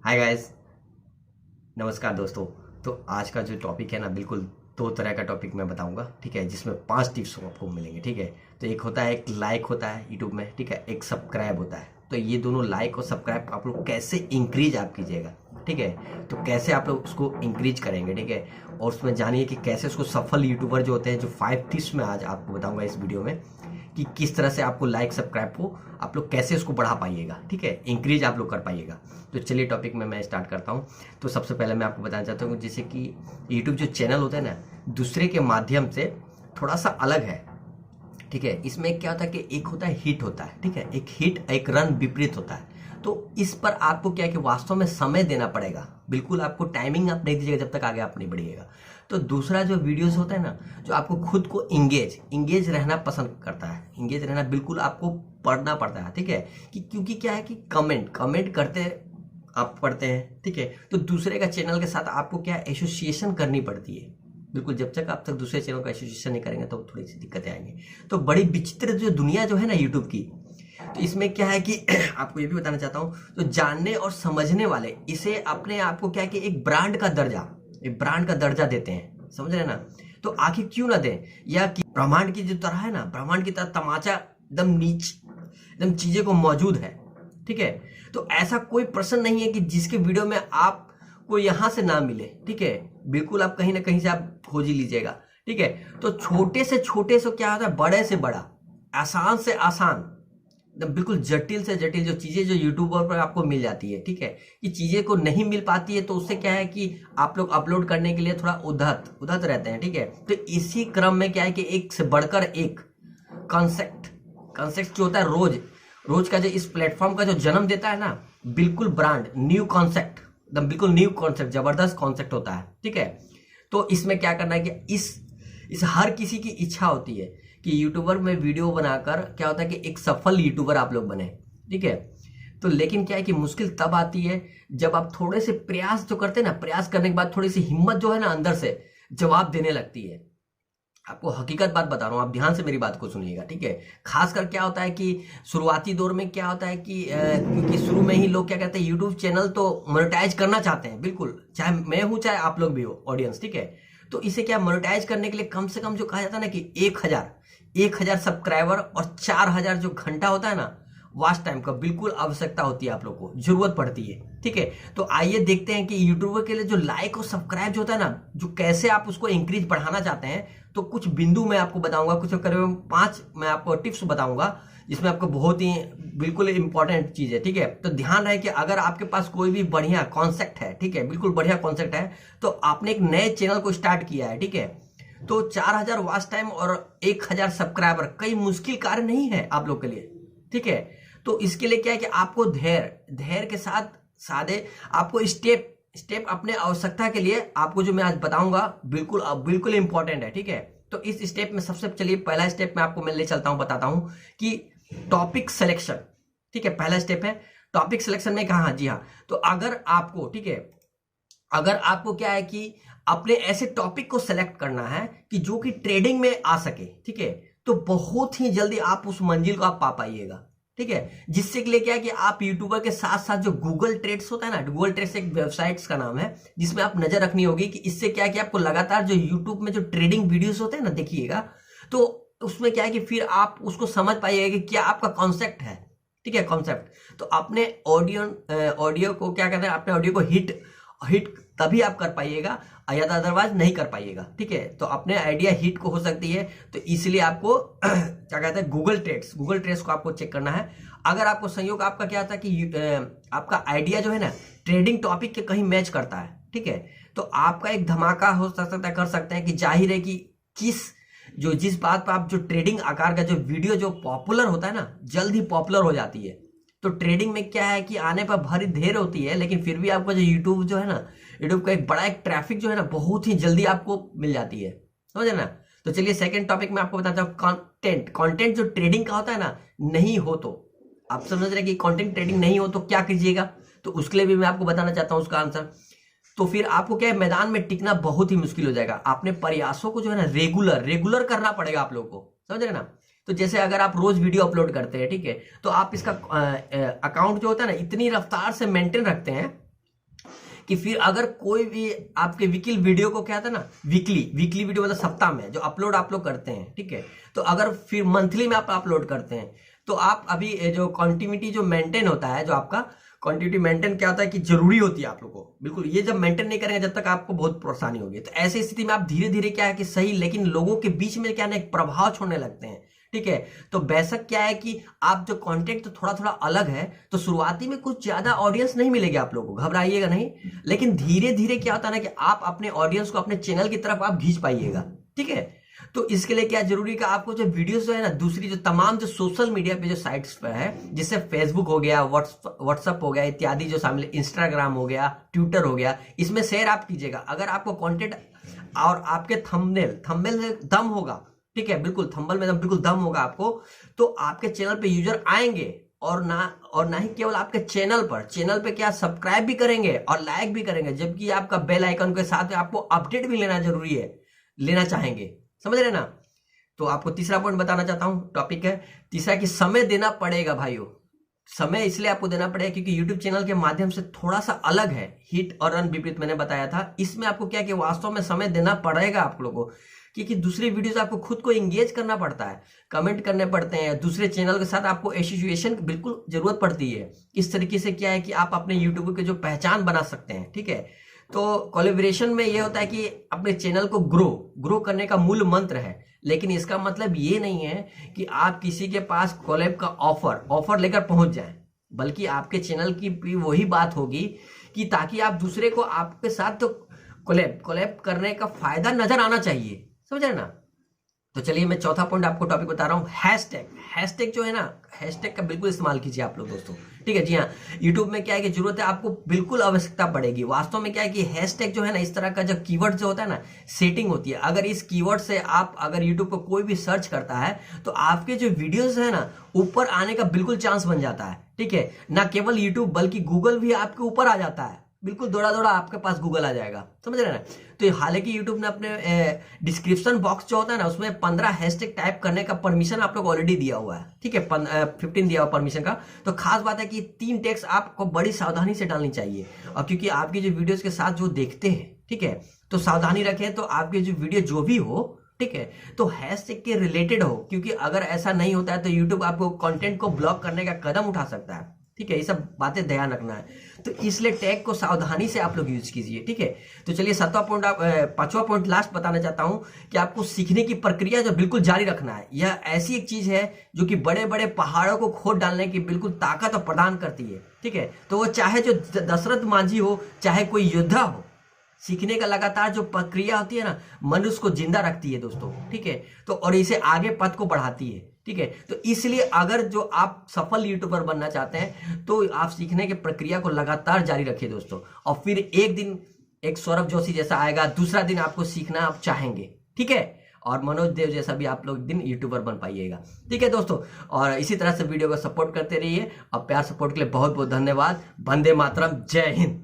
Hi guys, नमस्कार दोस्तों। तो आज का जो टॉपिक है ना, बिल्कुल दो तरह का टॉपिक मैं बताऊंगा, ठीक है, जिसमें 5 टिप्स आपको मिलेंगे, ठीक है। तो एक होता है, एक लाइक होता है यूट्यूब में, ठीक है, एक सब्सक्राइब होता है। तो ये दोनों लाइक और सब्सक्राइब आप लोग कैसे इंक्रीज आप कीजिएगा, ठीक है। तो कैसे आप लोग उसको इंक्रीज करेंगे, ठीक है, और उसमें जानिए कि कैसे उसको सफल यूट्यूबर जो होते हैं, जो 5 टिप्स में आज आपको बताऊंगा इस वीडियो में कि किस तरह से आपको लाइक सब्सक्राइब को आप लोग कैसे उसको बढ़ा पाइएगा, ठीक है, इंक्रीज आप लोग कर पाइएगा। तो चलिए टॉपिक में मैं स्टार्ट करता हूँ। तो सबसे पहले मैं आपको बताना चाहता हूँ जैसे कि यूट्यूब जो चैनल होता है ना, दूसरे के माध्यम से थोड़ा सा अलग है, ठीक है। इसमें क्या होता है कि एक होता है हिट होता है, ठीक है, एक हिट एक रन विपरीत होता है। तो इस पर आपको क्या है कि वास्तव में समय देना पड़ेगा, बिल्कुल आपको टाइमिंग आप नहीं दीजिएगा जब तक आगे आप नहीं बढ़िएगा। तो दूसरा जो वीडियोस होता है ना, जो आपको खुद को इंगेज रहना पसंद करता है, इंगेज रहना बिल्कुल आपको पढ़ना पड़ता है, ठीक है, कि क्योंकि क्या है कि कमेंट करते आप पढ़ते हैं, ठीक है। तो दूसरे का चैनल के साथ आपको क्या एसोसिएशन करनी पड़ती है, बिल्कुल। जब तक आप तक दूसरे चैनल का एसोसिएशन नहीं करेंगे तो थोड़ी सी दिक्कतें आएंगी। तो बड़ी विचित्र जो दुनिया जो है ना यूट्यूब की, तो इसमें क्या है कि आपको ये भी बताना चाहता हूं, तो जानने और समझने वाले इसे अपने आप को क्या है कि एक ब्रांड का दर्जा देते हैं, समझ रहे ना। तो आखिर क्यों ना दें, या कि ब्रह्मांड की जो तरह है ना, ब्रह्मांड की तरह तमाचा एकदम नीच एकदम चीजें को मौजूद है, ठीक है। तो ऐसा कोई प्रश्न नहीं है कि जिसके वीडियो में आपको यहां से ना मिले, ठीक है, बिल्कुल आप कहीं ना कहीं से आप खोज ही लीजिएगा, ठीक है। तो छोटे से क्या होता है, बड़े से बड़ा, आसान से आसान, एकदम बिल्कुल जटिल से जटिल जो चीजें जो यूट्यूबर पर आपको मिल जाती है, ठीक है, कि चीजें को नहीं मिल पाती है तो उससे क्या है कि आप लोग अपलोड करने के लिए थोड़ा उद्धत रहते हैं, ठीक है। तो इसी क्रम में क्या है कि एक से बढ़कर एक कॉन्सेप्ट जो होता है, रोज का जो इस प्लेटफॉर्म का जो जन्म देता है ना, बिल्कुल ब्रांड न्यू कॉन्सेप्ट, एकदम बिल्कुल न्यू कॉन्सेप्ट, जबरदस्त कॉन्सेप्ट होता है, ठीक है। तो इसमें क्या करना है कि इस हर किसी की इच्छा होती है कि यूट्यूबर में वीडियो बनाकर क्या होता है कि एक सफल यूट्यूबर आप लोग बने, ठीक है। तो लेकिन क्या है कि मुश्किल तब आती है जब आप थोड़े से प्रयास जो करते हैं ना, प्रयास करने के बाद थोड़ी सी हिम्मत जो है ना अंदर से जवाब देने लगती है। आपको हकीकत बात बता रहा हूं, आप ध्यान से मेरी बात को सुनिएगा, ठीक है। खासकर क्या होता है कि शुरुआती दौर में क्या होता है कि क्योंकि शुरू में ही लोग क्या कहते हैं, यूट्यूब चैनल तो मोनेटाइज करना चाहते हैं, बिल्कुल, चाहे मैं हूं चाहे आप लोग भी हो ऑडियंस, ठीक है। तो इसे क्या मोनेटाइज करने के लिए कम से कम जो कहा जाता है ना कि 1000 सब्सक्राइबर और 4000 जो घंटा होता है ना वॉच टाइम का, बिल्कुल आवश्यकता होती है, आप लोग को जरूरत पड़ती है, ठीक है। तो आइए देखते हैं कि यूट्यूबर के लिए जो लाइक और सब्सक्राइब जो होता है ना, जो कैसे आप उसको इंक्रीज बढ़ाना चाहते हैं। तो कुछ बिंदु मैं आपको बताऊंगा, कुछ करीब 5 मैं आपको टिप्स बताऊंगा, जिसमें आपको बहुत ही बिल्कुल इंपॉर्टेंट चीज है, ठीक है। तो ध्यान रहे कि अगर आपके पास कोई भी बढ़िया कॉन्सेप्ट है, ठीक है, बिल्कुल बढ़िया कॉन्सेप्ट है, तो आपने एक नए चैनल को स्टार्ट किया है, ठीक है, तो 4000 वॉच टाइम और 1000 सब्सक्राइबर कई मुश्किल कार्य नहीं है आप लोग के लिए, ठीक है। तो इसके लिए क्या है कि आपको धैर्य के साथ सादे आपको स्टेप अपने आवश्यकता के लिए आपको जो मैं आज बताऊंगा बिल्कुल इंपॉर्टेंट है, ठीक है। तो इस स्टेप में सबसे चलिए पहला स्टेप मैं आपको मैं ले चलता हूं, बताता हूं कि टॉपिक सिलेक्शन, ठीक है, पहला स्टेप है टॉपिक सिलेक्शन में कहा, जी हाँ। तो अगर आपको, ठीक है, अगर आपको क्या है कि अपने ऐसे टॉपिक को सेलेक्ट करना है कि जो कि ट्रेडिंग में आ सके, ठीक है, तो बहुत ही जल्दी आप उस मंजिल को आप पा पाइएगा, ठीक है। जिससे के लिए क्या है कि आप यूट्यूबर के साथ साथ जो गूगल ट्रेड्स होता है ना, गूगल ट्रेड्स एक वेबसाइट्स का नाम है, जिसमें आप नजर रखनी होगी कि इससे क्या है कि आपको लगातार जो यूट्यूब में जो ट्रेडिंग वीडियोस होते हैं ना, देखिएगा, तो उसमें क्या है कि फिर आप उसको समझ पाइएगा कि क्या आपका कॉन्सेप्ट है, ठीक है, कॉन्सेप्ट। तो अपने ऑडियो को क्या कहते हैं, अपने ऑडियो को हिट तभी आप कर पाइएगा, या अदरवाइज नहीं कर पाइएगा, ठीक है। तो अपने आइडिया हिट को हो सकती है, तो इसलिए आपको क्या कहते हैं, गूगल ट्रेड्स को आपको चेक करना है। अगर आपको संयोग आपका क्या था कि आपका आइडिया जो है ना ट्रेडिंग टॉपिक के कहीं मैच करता है, ठीक है, तो आपका एक धमाका हो सकता है, कर सकते हैं कि जाहिर है कि जिस बात पर आप जो ट्रेडिंग आकार का जो वीडियो जो पॉपुलर होता है ना, जल्द ही पॉपुलर हो जाती है। तो ट्रेडिंग में क्या है कि आने पर भारी देर होती है, लेकिन फिर भी आपका जो यूट्यूब जो है ना, यूट्यूब का एक बड़ा एक ट्रैफिक जो है ना, बहुत ही जल्दी आपको मिल जाती है, समझे ना। तो चलिए सेकंड टॉपिक में आपको बताता हूँ, कंटेंट जो ट्रेडिंग का होता है ना, नहीं हो तो आप समझ रहे कि कंटेंट ट्रेडिंग नहीं हो तो क्या कीजिएगा, तो उसके लिए भी मैं आपको बताना चाहता हूँ उसका आंसर। तो फिर आपको क्या है, मैदान में टिकना बहुत ही मुश्किल हो जाएगा। आपने प्रयासों को जो है ना रेगुलर करना पड़ेगा आप लोगों को, समझ रहे ना। तो जैसे अगर आप रोज वीडियो अपलोड करते हैं, ठीक है, तो आप इसका अकाउंट जो होता है ना, इतनी रफ्तार से मेंटेन रखते हैं कि फिर अगर कोई भी आपके वीकली वीडियो को क्या था ना, वीकली वीडियो मतलब सप्ताह में जो अपलोड आप लोग करते हैं, ठीक है, तो अगर फिर मंथली में आप अपलोड करते हैं तो आप अभी जो कॉन्टिन्यूटी जो मेंटेन होता है, जो आपका कॉन्टिन्यूटी मेंटेन क्या होता है कि जरूरी होती है आप लोगों को, बिल्कुल ये जब मेंटेन नहीं करेंगे जब तक आपको बहुत परेशानी होगी। तो ऐसी स्थिति में आप धीरे धीरे क्या है कि सही, लेकिन लोगों के बीच में क्या ना एक प्रभाव छोड़ने लगते हैं, ठीक है। तो बेशक क्या है कि आप जो कंटेंट तो थोड़ा थोड़ा अलग है, तो शुरुआती में कुछ ज्यादा ऑडियंस नहीं मिलेगी आप लोगों को, घबराइएगा नहीं, लेकिन धीरे धीरे क्या होता है ना कि आप अपने ऑडियंस को अपने चैनल की तरफ आप खींच पाइएगा, ठीक है। तो इसके लिए क्या जरूरी का आपको जो वीडियोस जो है ना, दूसरी जो तमाम जो सोशल मीडिया पे जो साइट्स पे है, जैसे फेसबुक हो गया, व्हाट्सअप हो गया इत्यादि, जो शामिल इंस्टाग्राम हो गया, ट्विटर हो गया, इसमें शेयर आप कीजिएगा। अगर आपको कंटेंट और आपके थंबनेल से दम होगा, ठीक है, बिल्कुल थंबनेल में बिल्कुल दम होगा आपको, तो आपके चैनल पे यूजर आएंगे और ना ही केवल आपके चैनल पे क्या सब्सक्राइब भी करेंगे और लाइक भी करेंगे, जबकि आपका बेल आइकन के साथ में आपको अपडेट भी लेना जरूरी है, लेना चाहेंगे, समझ रहे ना। तो आपको तीसरा पॉइंट बताना चाहता हूं, टॉपिक है तीसरा कि समय देना पड़ेगा भाइयों। समय इसलिए आपको देना पड़ेगा क्योंकि YouTube चैनल के माध्यम से थोड़ा सा अलग है, हिट और रन विपरीत मैंने बताया था। इसमें आपको क्या कि वास्तव में समय देना पड़ेगा आप लोगों को, क्योंकि दूसरे वीडियोस आपको खुद को एंगेज करना पड़ता है, कमेंट करने पड़ते हैं, दूसरे चैनल के साथ आपको एसोसिएशन की बिल्कुल जरूरत पड़ती है। इस तरीके से क्या है कि आप अपने यूट्यूब के जो पहचान बना सकते हैं, ठीक है। तो कोलैबोरेशन में ये होता है कि अपने चैनल को ग्रो करने का मूल मंत्र है, लेकिन इसका मतलब ये नहीं है कि आप किसी के पास कोलैब का ऑफर लेकर पहुंच जाएं, बल्कि आपके चैनल की भी वही बात होगी कि ताकि आप दूसरे को आपके साथ तो कोलैब करने का फायदा नजर आना चाहिए, समझ रहे ना। तो चलिए मैं चौथा पॉइंट आपको टॉपिक बता रहा हूं, हैशटैग जो है ना, हैशटैग का बिल्कुल इस्तेमाल कीजिए आप लोग दोस्तों, ठीक है। जी हाँ, यूट्यूब में क्या है कि जरूरत है, आपको बिल्कुल आवश्यकता पड़ेगी। वास्तव में क्या है कि हैशटैग जो है ना, इस तरह का जो कीवर्ड जो होता है ना, सेटिंग होती है। अगर इस कीवर्ड से आप अगर यूट्यूब को कोई भी सर्च करता है तो आपके जो वीडियोस है ना ऊपर आने का बिल्कुल चांस बन जाता है, ठीक है। ना केवल यूट्यूब बल्कि गूगल भी आपके ऊपर आ जाता है, बिल्कुल दौड़ा आपके पास गूगल आ जाएगा, समझ रहे ना। तो हालांकि यूट्यूब ने अपने डिस्क्रिप्शन बॉक्स जो होता है ना, उसमें 15 हैशटैग टाइप करने का परमिशन आप लोग ऑलरेडी दिया हुआ है, ठीक है, 15 दिया हुआ परमिशन का। तो खास बात है कि 3 टैग्स आपको बड़ी सावधानी से डालनी चाहिए, और क्योंकि आपकी जो वीडियोस के साथ जो देखते हैं, ठीक है, तो सावधानी रखें, तो आपकी जो वीडियो जो भी हो, ठीक है, तो हैशटैग के रिलेटेड हो, क्योंकि अगर ऐसा नहीं होता है तो यूट्यूब आपको कंटेंट को ब्लॉक करने का कदम उठा सकता है, ठीक है। ये सब बातें ध्यान रखना है, तो इसलिए टैग को सावधानी से आप लोग यूज कीजिए, ठीक है। तो चलिए पांचवा पॉइंट लास्ट बताना चाहता हूं कि आपको सीखने की प्रक्रिया जो बिल्कुल जारी रखना है। यह ऐसी एक चीज है जो कि बड़े बड़े पहाड़ों को खोद डालने की बिल्कुल ताकत प्रदान करती है, ठीक है। तो वो चाहे जो दशरथ मांझी हो, चाहे कोई योद्धा हो, सीखने का लगातार जो प्रक्रिया होती है ना, मनुष्य को जिंदा रखती है दोस्तों, ठीक है। तो और इसे आगे पथ को बढ़ाती है, ठीक है। तो इसलिए अगर जो आप सफल यूट्यूबर बनना चाहते हैं तो आप सीखने की प्रक्रिया को लगातार जारी रखिए दोस्तों, और फिर एक दिन एक सौरभ जोशी जैसा आएगा, दूसरा दिन आपको सीखना आप चाहेंगे, ठीक है, और मनोज देव जैसा भी आप लोग एक दिन यूट्यूबर बन पाइएगा, ठीक है दोस्तों। और इसी तरह से वीडियो को सपोर्ट करते रहिए, और प्यार सपोर्ट के लिए बहुत बहुत धन्यवाद। वंदे मातरम, जय हिंद।